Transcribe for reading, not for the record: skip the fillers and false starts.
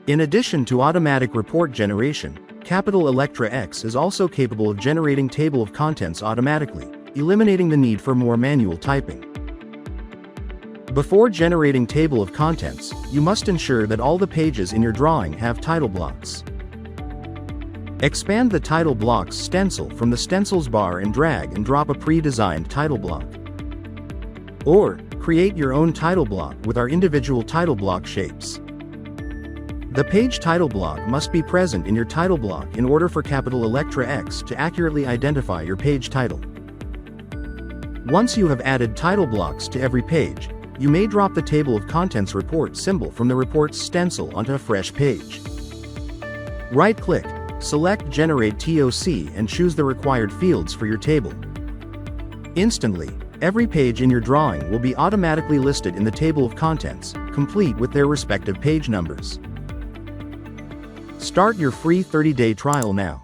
In addition to automatic report generation, Capital Electra X is also capable of generating table of contents automatically, eliminating the need for more manual typing. Before generating table of contents, you must ensure that all the pages in your drawing have title blocks. Expand the title block's stencil from the stencils bar and drag and drop a pre-designed title block. Or, create your own title block with our individual title block shapes. The page title block must be present in your title block in order for Capital Electra X to accurately identify your page title. Once you have added title blocks to every page, you may drop the table of contents report symbol from the report's stencil onto a fresh page. Right-click, select Generate TOC and choose the required fields for your table. Instantly, every page in your drawing will be automatically listed in the table of contents, complete with their respective page numbers. Start your free 30-day trial now.